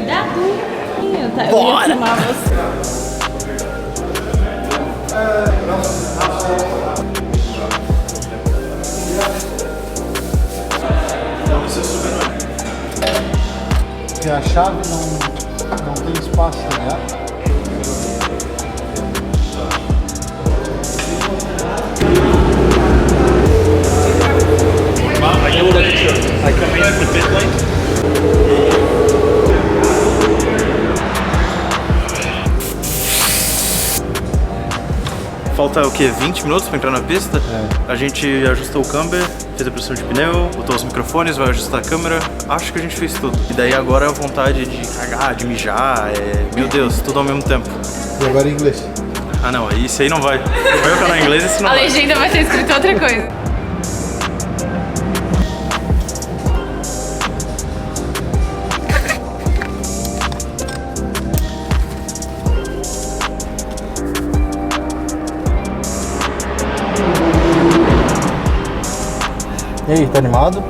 Cuidado! Eu Bora! ia filmar você. Porque a chave não tem espaço, né? I come in at the pit lane. Falta o que? 20 minutos para entrar na pista? É. A gente ajustou o camber, fez a pressão de pneu, botou os microfones, vai ajustar a câmera. Acho que a gente fez tudo. E daí agora é a vontade de cagar, de mijar, meu Deus, tudo ao mesmo tempo. E agora em inglês? Ah não, isso aí não vai. Vai ficar na inglês e isso não A vai. legenda vai ser escrita outra coisa. E aí, tá animado?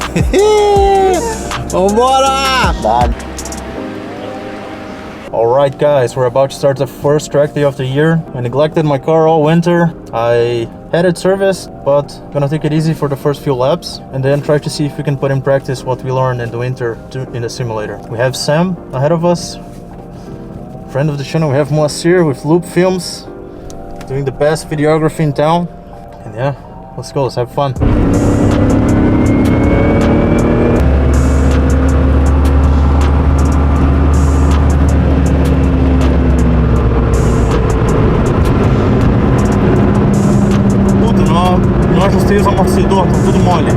Vambora! Dale. Alright guys, we're about to start the first track day of the year. I neglected my car all winter. I had it serviced, but gonna take it easy for the first few laps and then try to see if we can put in practice what we learned in the winter in the simulator. We have Sam ahead of us, friend of the channel. We have Moacir with Loop Films, doing the best videography in town. And yeah, let's go, let's have fun. Não ajustei os amortecedores, tá tudo mole.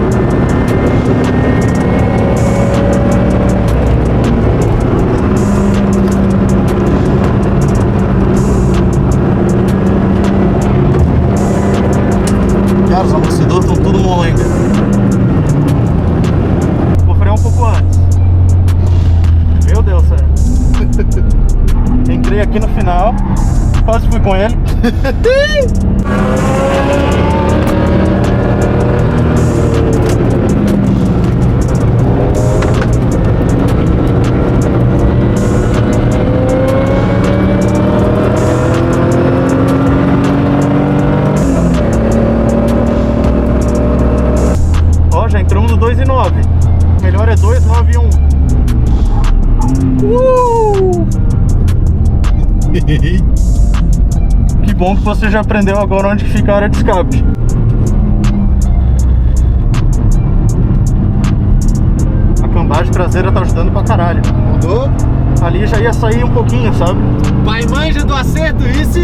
Cara, os amortecedores estão tudo mole ainda. Vou frear um pouco antes. Meu Deus, sério. Entrei aqui no final, quase fui com ele. Ó, já entramos no 2,9. Melhor é 2,9,1. Que bom que você já aprendeu agora onde fica a área de escape. A cambagem traseira tá ajudando pra caralho. Mudou? Ali já ia sair um pouquinho, sabe? Pai manja do acerto, isso!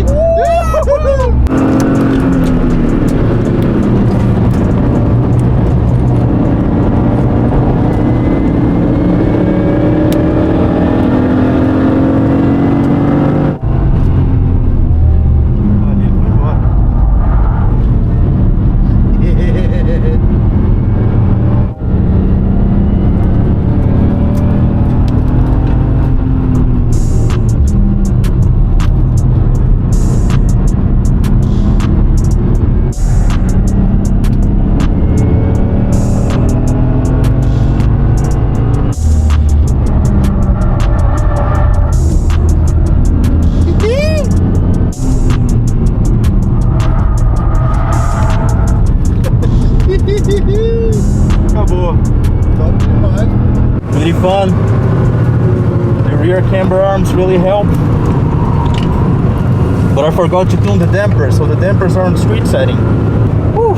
Acabou. Top demais. Really fun. The rear camber arms really help. But I forgot to tune the dampers, so the dampers are on street setting. Whew.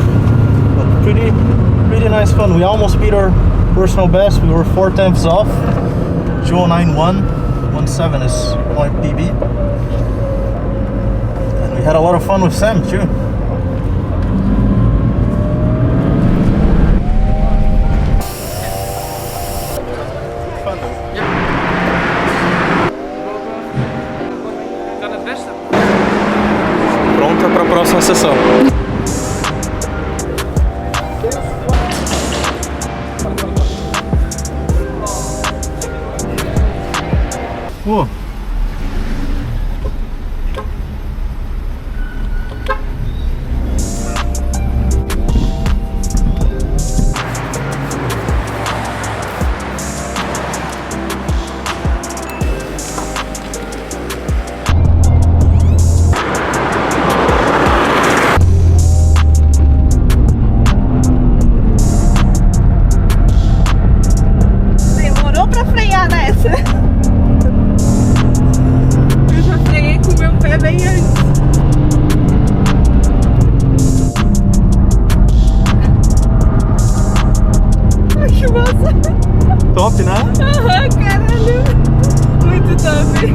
But pretty nice fun. We almost beat our personal best. We were 4/10 off. 2091.17 is my PB. And we had a lot of fun with Sam too. Pronta para a próxima sessão. Pô. top, né? Aham, caralho. Muito top.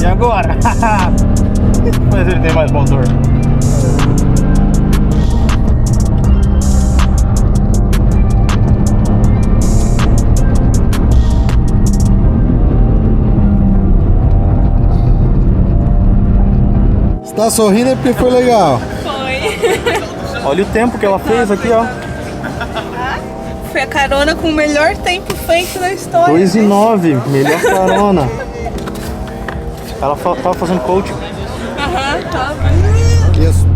E agora? Mas ele tem mais motor. Se tá sorrindo é porque foi legal. Foi. Olha o tempo que ela fez aqui, ó. Foi a carona com o melhor tempo feito na história. 2,9, melhor carona. Ela tava fazendo coaching. Aham, top. Isso.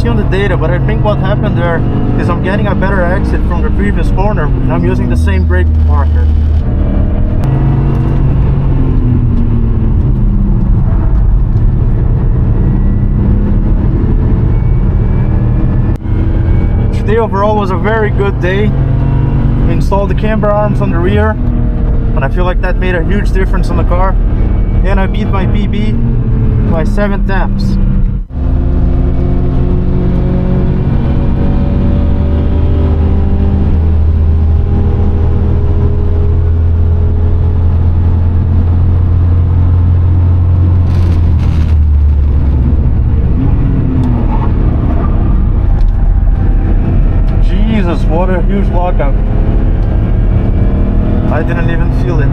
On the data, but I think what happened there is I'm getting a better exit from the previous corner and I'm using the same brake marker. Today overall was a very good day. We installed the camber arms on the rear and I feel like that made a huge difference on the car, and I beat my PB by 7 tenths. Jesus, what a huge lockout. I didn't even feel it.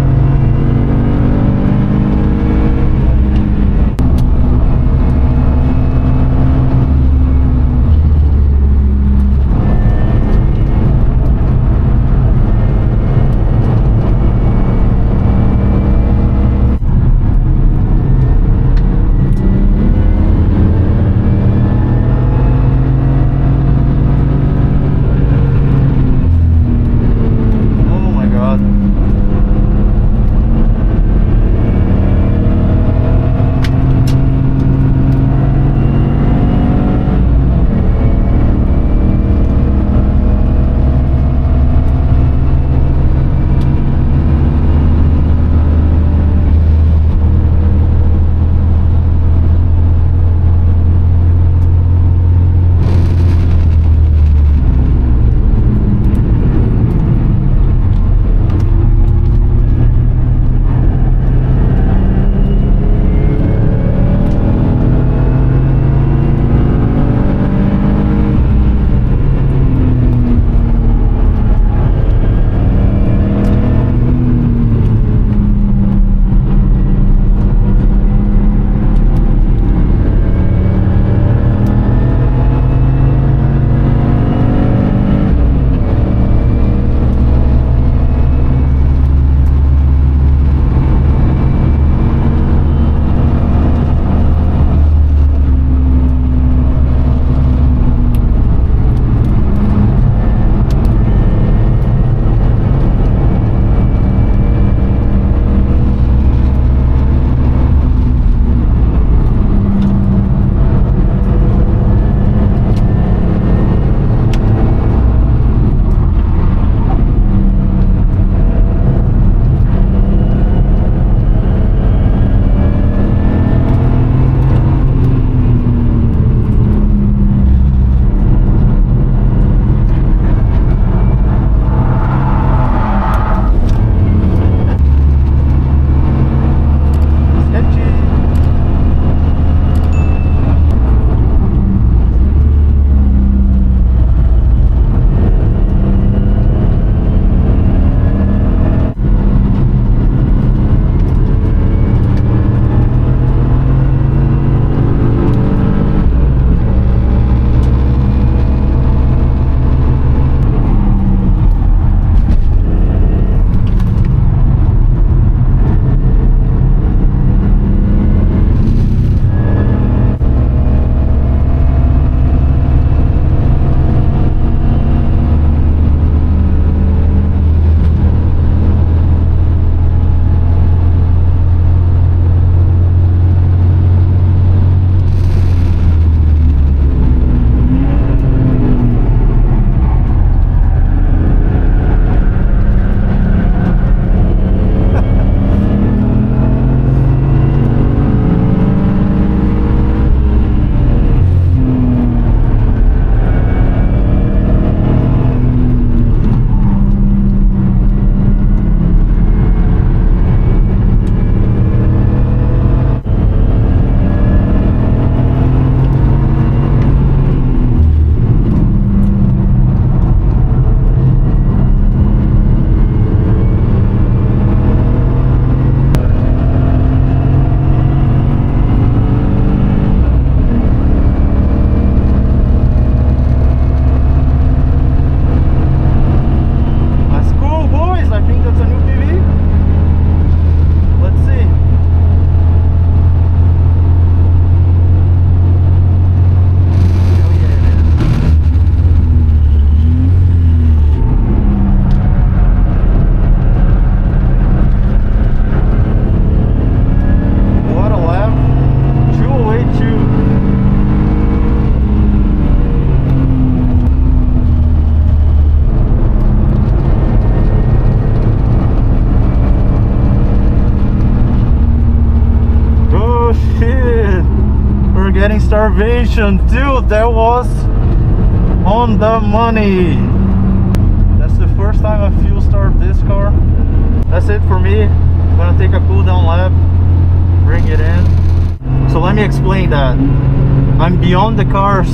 starvation, dude. That was on the money. That's the first time I fuel starved this car. That's it for me. I'm gonna take a cool down lap, bring it in. So let me explain that. I'm beyond the car's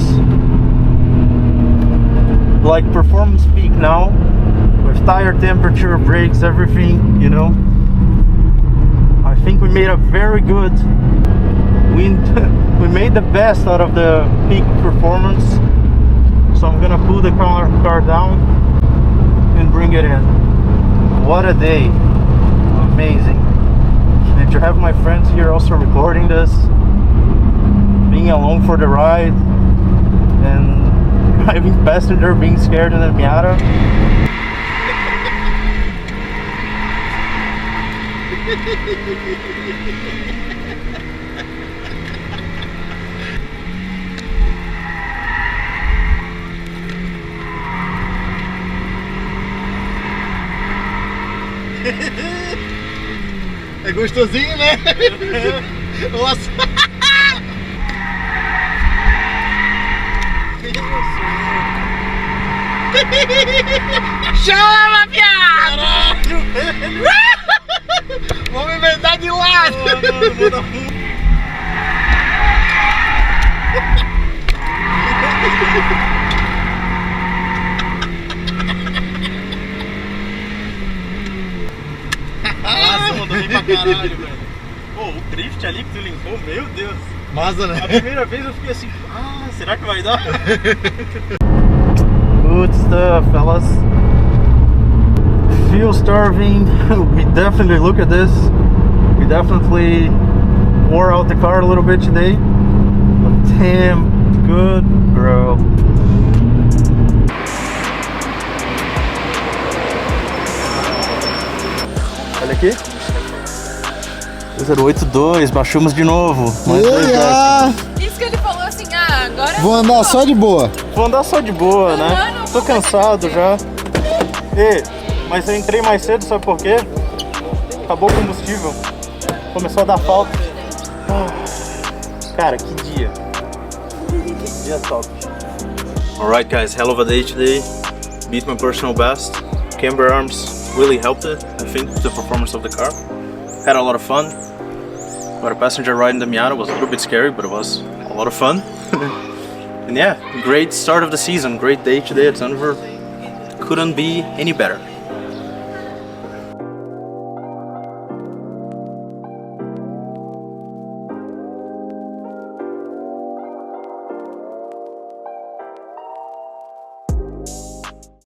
like performance peak now, with tire temperature, brakes, everything, you know. I think we made a very good, we made the best out of the peak performance. So I'm gonna pull the car down and bring it in. What a day, amazing. And to have my friends here also recording this, being along for the ride, and driving passenger being scared in the Miata. É gostosinho, né? Nossa! Chama, viado! Vamos inventar de lado! Nossa, mandou bem pra caralho, velho. Pô, o drift ali que tu limpou, meu Deus. Massa, né? A primeira vez eu fiquei assim, será que vai dar? Good stuff, fellas. Fuel starving. We definitely look at this. We definitely wore out the car a little bit today. But damn good, bro. Olha aqui. 082, baixamos de novo. Isso que ele falou assim, agora... Vou andar só de boa. Vou andar só de boa, né? Tô cansado já. Mas eu entrei mais cedo, sabe por quê? Acabou o combustível. Começou a dar falta. Cara, que dia. Dia top. Alright guys, hell of a day today. Beat my personal best. Camber arms really helped it, I think, the performance of the car. Had a lot of fun. But a passenger ride in the Miata was a little bit scary, but it was a lot of fun. And yeah, great start of the season, great day today at Zandvoort. Couldn't be any better.